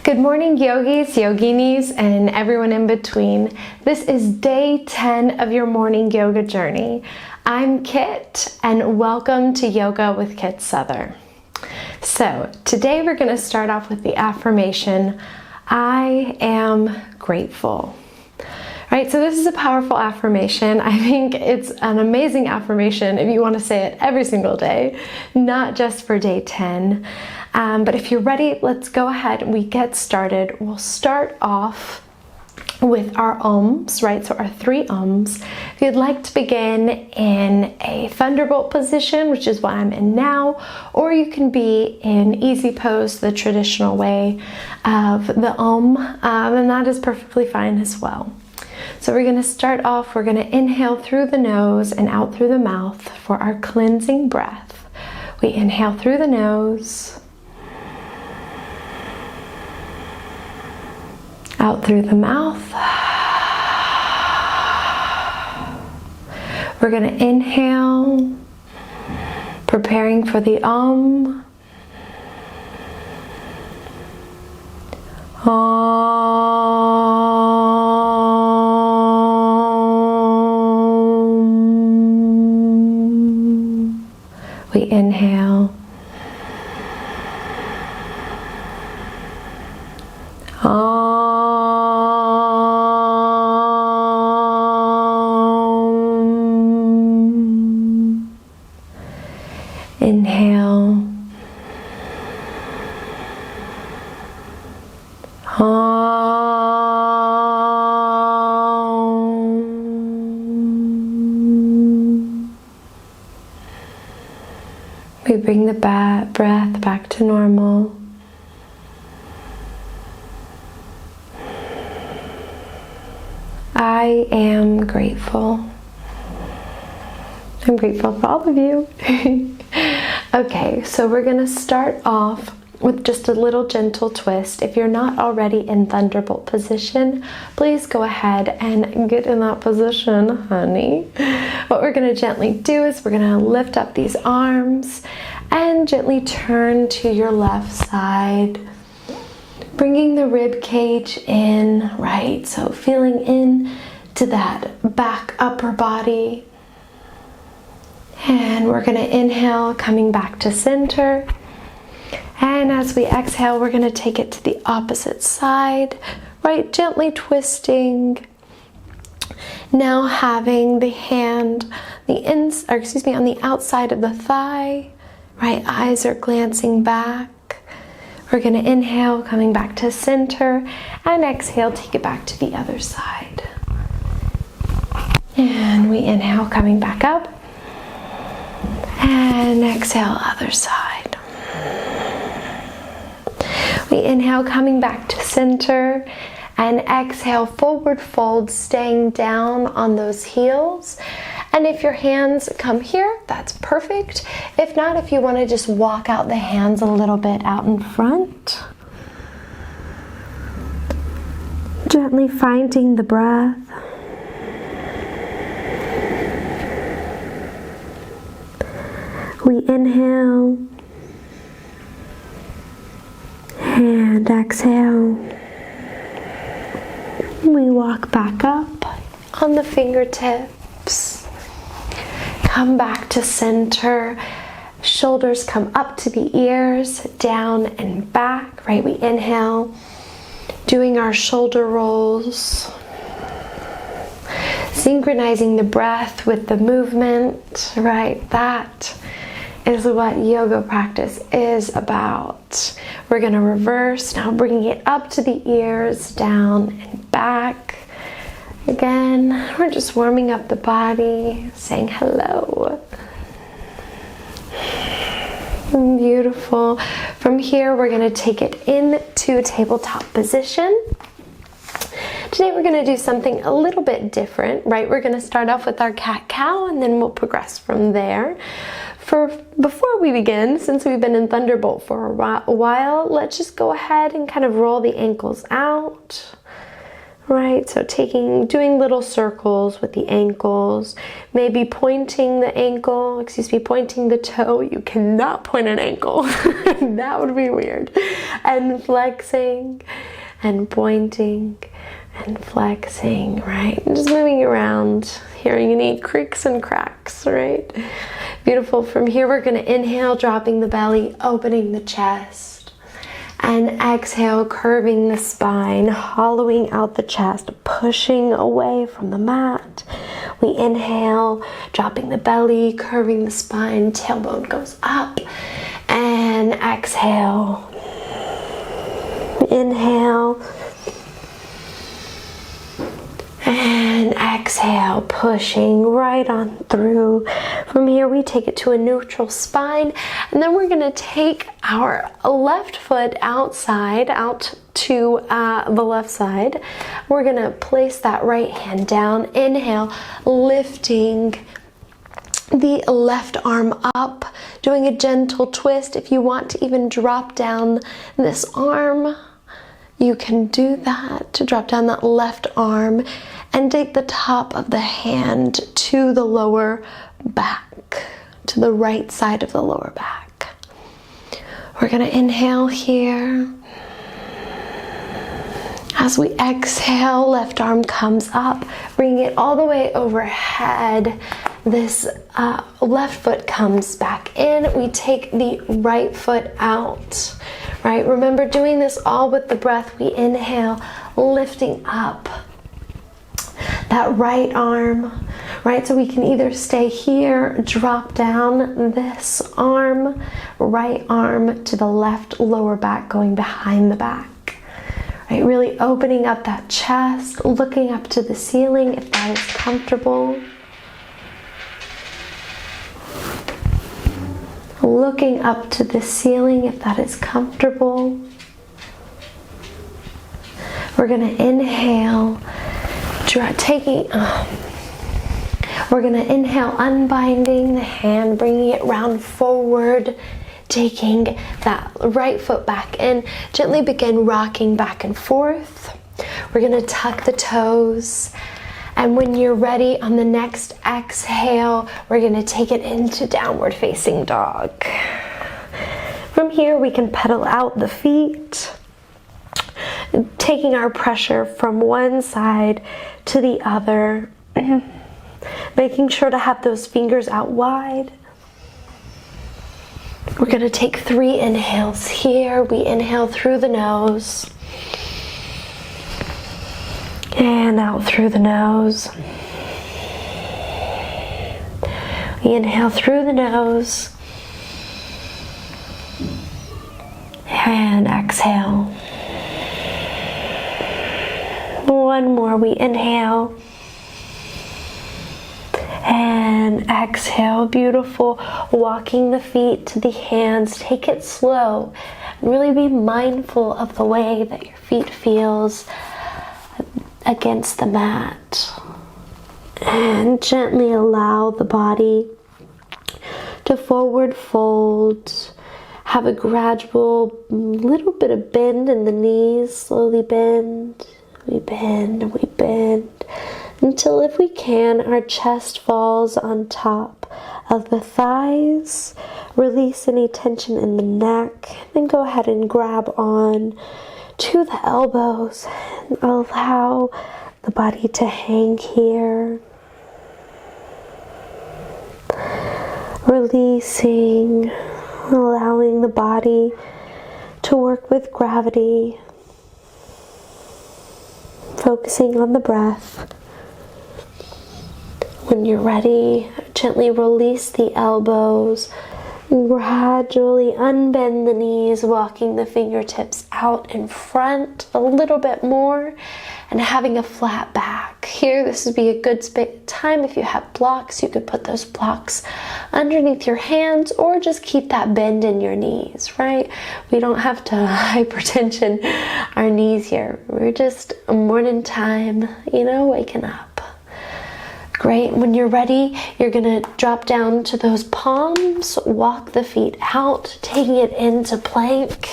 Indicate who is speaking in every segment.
Speaker 1: Good morning, yogis, yoginis, and everyone in between. This is day 10 of your morning yoga journey. I'm Kit, and welcome to Yoga with Kit Souther. So today we're going to start off with the affirmation, I am grateful. Right, so this is a powerful affirmation. I think it's an amazing affirmation if you want to say it every single day, not just for day 10. But if you're ready, let's go ahead and we get started. We'll start off with our ums, right? So our 3 ums. If you'd like to begin in a thunderbolt position, which is what I'm in now, or you can be in easy pose, the traditional way of the and that is perfectly fine as well. So we're going to start off, we're going to inhale through the nose and out through the mouth for our cleansing breath. We inhale through the nose, out through the mouth. We're going to inhale, preparing for the We inhale. Inhale. We bring the breath back to normal. I am grateful. I'm grateful for all of you. Okay, so we're going to start off with just a little gentle twist. If you're not already in thunderbolt position, please go ahead and get in that position, honey. What we're going to gently do is we're going to lift up these arms and gently turn to your left side, bringing the rib cage in, right? So feeling in to that back upper body. And we're going to inhale, coming back to center. And as we exhale, we're going to take it to the opposite side, right? Gently twisting. Now having the hand, on the outside of the thigh, right? Eyes are glancing back. We're going to inhale, coming back to center, and exhale, take it back to the other side. And we inhale, coming back up, and exhale, other side. We inhale, coming back to center, and exhale, forward fold, staying down on those heels. And if your hands come here, that's perfect. If not, if you want to just walk out the hands a little bit out in front. Gently finding the breath. We inhale and exhale. We walk back up on the fingertips. Come back to center. Shoulders come up to the ears, down and back, right? We inhale, doing our shoulder rolls. Synchronizing the breath with the movement, right? That is what yoga practice is about. We're going to reverse, now bringing it up to the ears, down and back. Again, we're just warming up the body, saying hello. Beautiful. From here, we're going to take it into tabletop position. Today we're going to do something a little bit different, right? We're going to start off with our cat-cow and then we'll progress from there. Before we begin, since we've been in Thunderbolt for a while, let's just go ahead and kind of roll the ankles out. Right, so doing little circles with the ankles, maybe pointing the toe. You cannot point an ankle. That would be weird. And flexing and pointing and flexing, right? And just moving around, hearing any creaks and cracks, right? Beautiful. From here, we're going to inhale, dropping the belly, opening the chest. And exhale, curving the spine, hollowing out the chest, pushing away from the mat. We inhale, dropping the belly, curving the spine, tailbone goes up. And exhale. Inhale. And exhale, pushing right on through. From here, we take it to a neutral spine, and then we're going to take our left foot out to the left side. We're going to place that right hand down. Inhale, lifting the left arm up, doing a gentle twist. If you want to even drop down this arm, you can do that, to drop down that left arm and take the top of the hand to the lower back, to the right side of the lower back. We're going to inhale here. As we exhale, left arm comes up, bring it all the way overhead. This left foot comes back in. We take the right foot out, right? Remember, doing this all with the breath. We inhale, lifting up that right arm, right? So we can either stay here, drop down this arm, right arm to the left lower back, going behind the back. Right, really opening up that chest, looking up to the ceiling if that is comfortable. Looking up to the ceiling if that is comfortable. We're going to inhale, we're going to inhale, unbinding the hand, bringing it round forward, taking that right foot back in. Gently begin rocking back and forth. We're going to tuck the toes. And when you're ready, on the next exhale, we're going to take it into downward facing dog. From here, we can pedal out the feet, taking our pressure from one side to the other, making sure to have those fingers out wide. We're going to take 3 inhales here. We inhale through the nose and out through the nose. We inhale through the nose and exhale. One more. We inhale and exhale. Beautiful. Walking the feet to the hands. Take it slow. Really be mindful of the way that your feet feels against the mat. And gently allow the body to forward fold. Have a gradual little bit of bend in the knees. Slowly bend. We bend, we bend, until, if we can, our chest falls on top of the thighs. Release any tension in the neck. Then go ahead and grab on to the elbows and allow the body to hang here. Releasing, allowing the body to work with gravity. Focusing on the breath. When you're ready, gently release the elbows. Gradually unbend the knees, walking the fingertips out in front a little bit more and having a flat back. Here, this would be a good time if you have blocks. You could put those blocks underneath your hands or just keep that bend in your knees, right? We don't have to hypertension our knees here. We're just morning time, waking up. Great. When you're ready, you're going to drop down to those palms, walk the feet out, taking it into plank.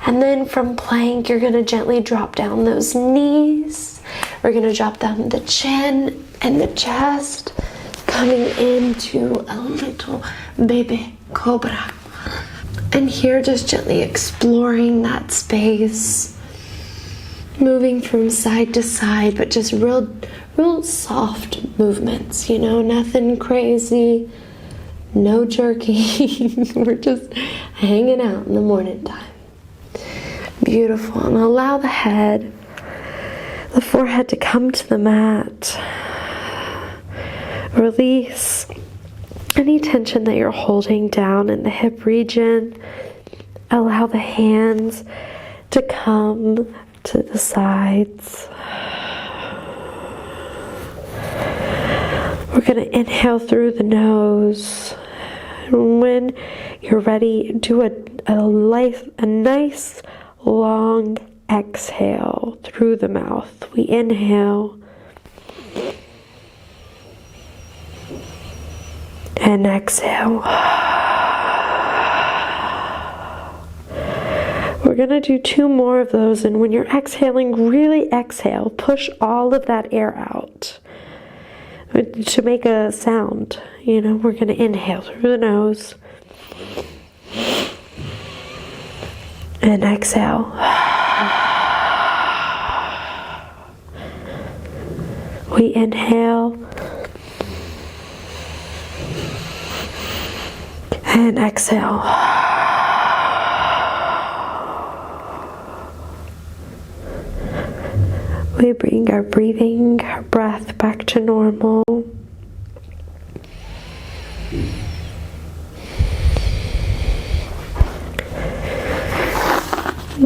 Speaker 1: And then from plank, you're gonna gently drop down those knees. We're gonna drop down the chin and the chest, coming into a little baby cobra. And here, just gently exploring that space, moving from side to side, but just real soft movements, nothing crazy, no jerking. We're just hanging out in the morning time. Beautiful. And allow the forehead to come to the mat. Release any tension that you're holding down in the hip region. Allow the hands to come to the sides. We're going to inhale through the nose. And when you're ready, do a nice long exhale through the mouth. We inhale and exhale. We're going to do 2 more of those, and when you're exhaling, really exhale. Push all of that air out to make a sound. We're going to inhale through the nose and exhale. We inhale and exhale. We bring our breath back to normal.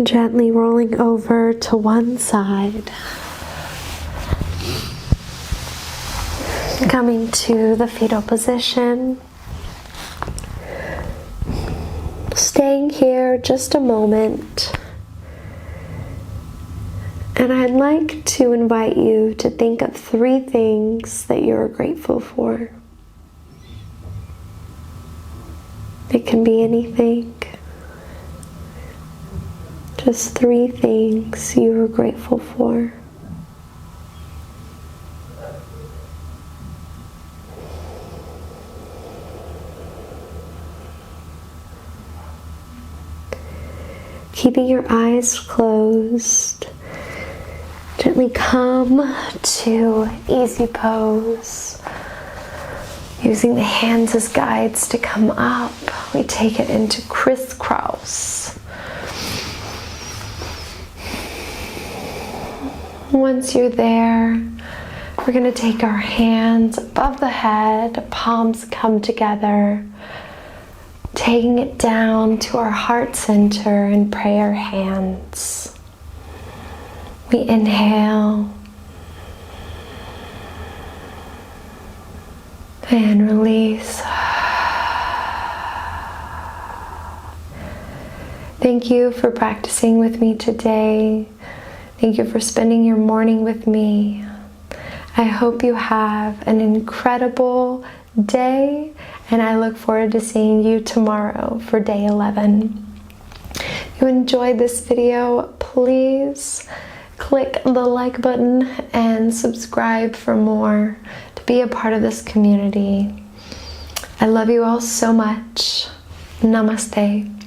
Speaker 1: Gently rolling over to one side. Coming to the fetal position. Staying here just a moment. And I'd like to invite you to think of 3 things that you're grateful for. It can be anything. Just 3 things you are grateful for. Keeping your eyes closed. Gently come to easy pose. Using the hands as guides to come up, we take it into crisscross. Once you're there, we're going to take our hands above the head, palms come together, taking it down to our heart center and prayer hands. We inhale and release. Thank you for practicing with me today. Thank you for spending your morning with me. I hope you have an incredible day, and I look forward to seeing you tomorrow for day 11. If you enjoyed this video, please click the like button and subscribe for more to be a part of this community. I love you all so much. Namaste.